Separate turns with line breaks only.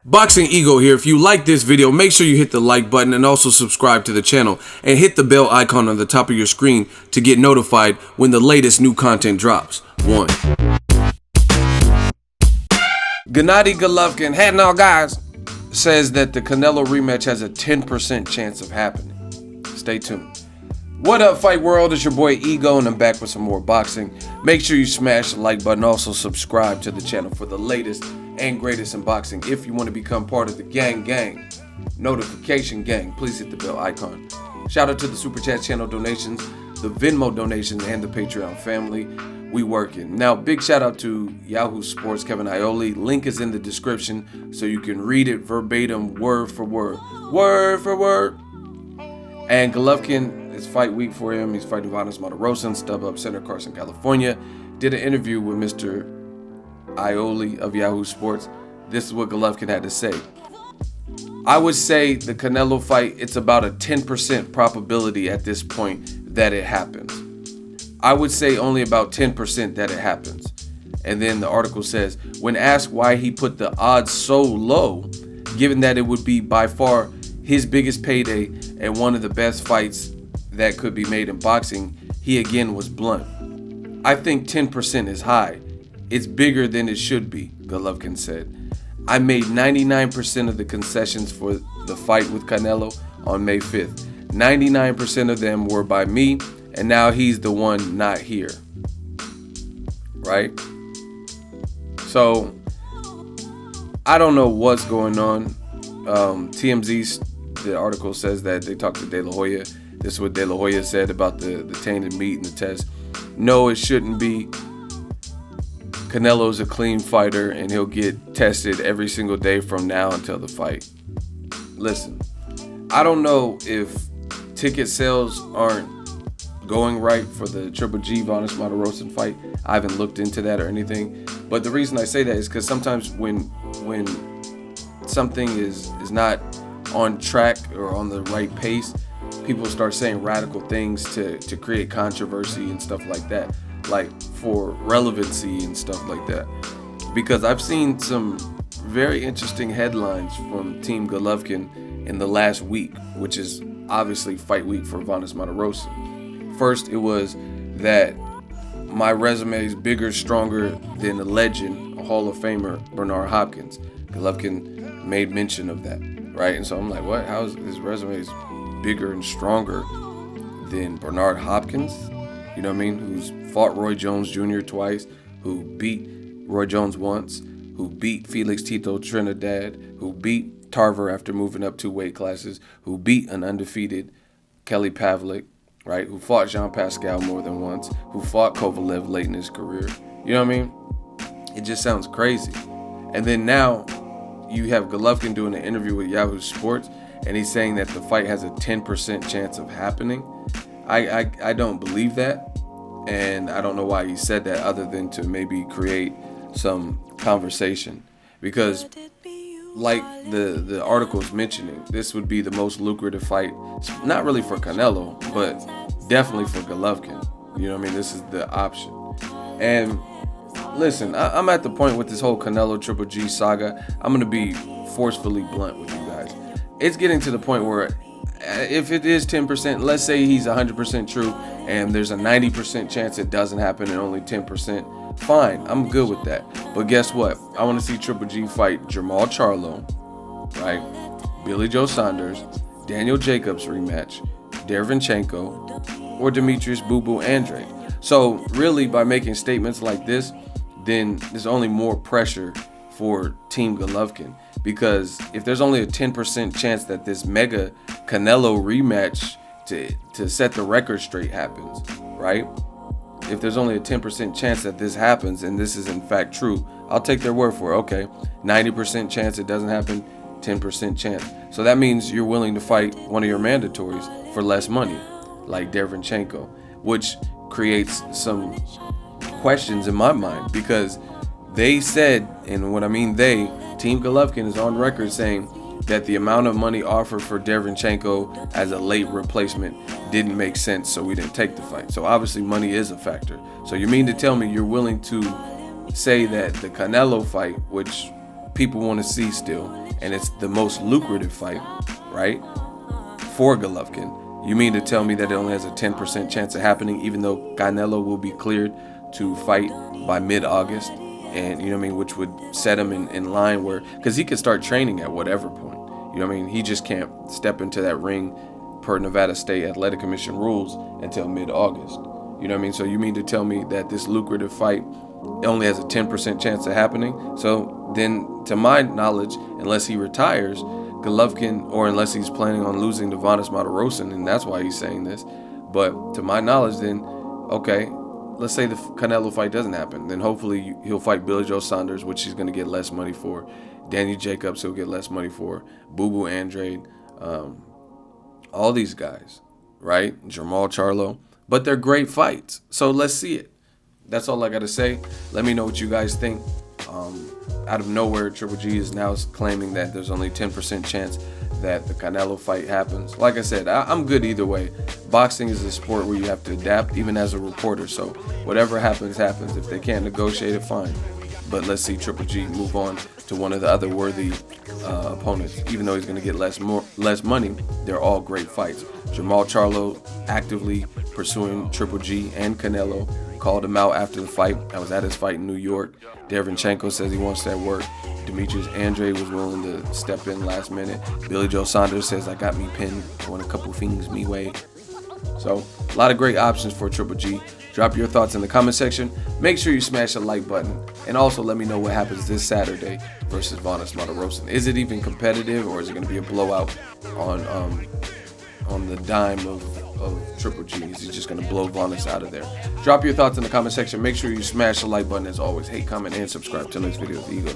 Boxing Ego here. If you like this video, make sure you hit the like button and also subscribe to the channel and hit the bell icon on the top of your screen to get notified when the latest new content drops. 1. Gennady Golovkin, head now guys, says that the Canelo rematch has a 10% chance of happening. Stay tuned. What up, Fight World? It's your boy Ego, and I'm back with some more boxing. Make sure you smash the like button. Also subscribe to the channel for the latest and greatest in boxing. If you want to become part of the gang, notification gang, please hit the bell icon. Shout out to the Super Chat channel donations, the Venmo donations, and the Patreon family. We working. Now, big shout out to YAHOO Sports, Kevin IOLE. Link is in the description so you can read it verbatim, word for word. Word for word. And Golovkin, it's fight week for him. He's fighting Vanes Martirosyan, StubHub Center, Carson, California. Did an interview with Mr. IOLE of YAHOO Sports. This is what Golovkin had to say. I would say the Canelo fight, it's about a 10% probability at this point that it happens. I would say only about 10% that it happens. And then the article says, when asked why he put the odds so low, given that it would be by far his biggest payday and one of the best fights that could be made in boxing, he again was blunt. I think 10% is high. It's bigger than it should be, Golovkin said. I made 99% of the concessions for the fight with Canelo on May 5th. 99% of them were by me, and now he's the one not here. Right? So, I don't know what's going on. TMZ, the article says that they talked to De La Hoya. This is what De La Hoya said about the tainted meat and the test. No, it shouldn't be. Canelo's a clean fighter, and he'll get tested every single day from now until the fight. Listen, I don't know if ticket sales aren't going right for the Triple G Vanes Martirosyan fight. I haven't looked into that or anything. But the reason I say that is because sometimes when something is not on track or on the right pace, people start saying radical things to create controversy and stuff like that, like for relevancy and stuff like that. Because I've seen some very interesting headlines from Team Golovkin in the last week, which is obviously fight week for Vanes Martirosyan. First, it was that my resume is bigger, stronger than a legend, a Hall of Famer, Bernard Hopkins. Golovkin made mention of that, right? And so I'm like, what? How is his resume is bigger and stronger than Bernard Hopkins? You know what I mean? Who's fought Roy Jones Jr. twice, who beat Roy Jones once, who beat Felix Tito Trinidad, who beat Tarver after moving up 2 weight classes, who beat an undefeated Kelly Pavlik, right? Who fought Jean Pascal more than once, who fought Kovalev late in his career. You know what I mean? It just sounds crazy. And then now you have Golovkin doing an interview with YAHOO Sports, and he's saying that the fight has a 10% chance of happening. I don't believe that, and I don't know why he said that other than to maybe create some conversation. Because like the article's mentioning, this would be the most lucrative fight, not really for Canelo, but definitely for Golovkin. You know what I mean? This is the option. And listen, I'm at the point with this whole Canelo Triple G saga, I'm going to be forcefully blunt with you guys. It's getting to the point where if it is 10%, let's say he's 100% true, and there's a 90% chance it doesn't happen and only 10%, fine, I'm good with that. But guess what? I want to see Triple G fight Jermall Charlo, right? Billy Joe Saunders, Daniel Jacobs rematch, Derevyanchenko, or Demetrius Boo Boo Andre. So really, by making statements like this, then there's only more pressure for Team Golovkin. Because if there's only a 10% chance that this mega Canelo rematch to set the record straight happens, right? If there's only a 10% chance that this happens and this is in fact true, I'll take their word for it. Okay, 90% chance it doesn't happen, 10% chance. So that means you're willing to fight one of your mandatories for less money, like Derevyanchenko, which creates some questions in my mind, because they said, and when I mean they, Team Golovkin is on record saying that the amount of money offered for Derevyanchenko as a late replacement didn't make sense, so we didn't take the fight. So obviously money is a factor. So you mean to tell me you're willing to say that the Canelo fight, which people want to see still, and it's the most lucrative fight, right, for Golovkin. You mean to tell me that it only has a 10% chance of happening, even though Canelo will be cleared to fight by mid-August, and you know what I mean, which would set him in line where, because he could start training at whatever point. You know what I mean? He just can't step into that ring per Nevada State Athletic Commission rules until mid-August. You know what I mean? So you mean to tell me that this lucrative fight only has a 10% chance of happening? So then, to my knowledge, unless he retires, Golovkin, or unless he's planning on losing to Vanes Martirosyan, and that's why he's saying this. But to my knowledge, then, okay, let's say the Canelo fight doesn't happen. Then hopefully he'll fight Billy Joe Saunders, which he's going to get less money for. Danny Jacobs, he'll get less money for. Boo Boo Andrade, all these guys, right? Jamal Charlo. But they're great fights. So let's see it. That's all I got to say. Let me know what you guys think. Out of nowhere, Triple G is now claiming that there's only 10% chance that the Canelo fight happens. Like I said, I'm good either way. Boxing is a sport where you have to adapt, even as a reporter. So whatever happens, happens. If they can't negotiate it, fine. But let's see Triple G move on to one of the other worthy opponents. Even though he's going to get less money, they're all great fights. Jamal Charlo actively pursuing Triple G and Canelo. Called him out after the fight. I was at his fight in New York. Derevyanchenko says he wants that work. Demetrius Andrade was willing to step in last minute. Billy Joe Saunders says, I got me pinned, doing a couple things me way. So, a lot of great options for Triple G. Drop your thoughts in the comment section. Make sure you smash the like button. And also let me know what happens this Saturday versus Vanes Martirosyan. Is it even competitive, or is it going to be a blowout on the dime of Triple G? Is he just going to blow Vanes out of there? Drop your thoughts in the comment section. Make sure you smash the like button as always. Hate, comment, and subscribe. Till next video. The Ego.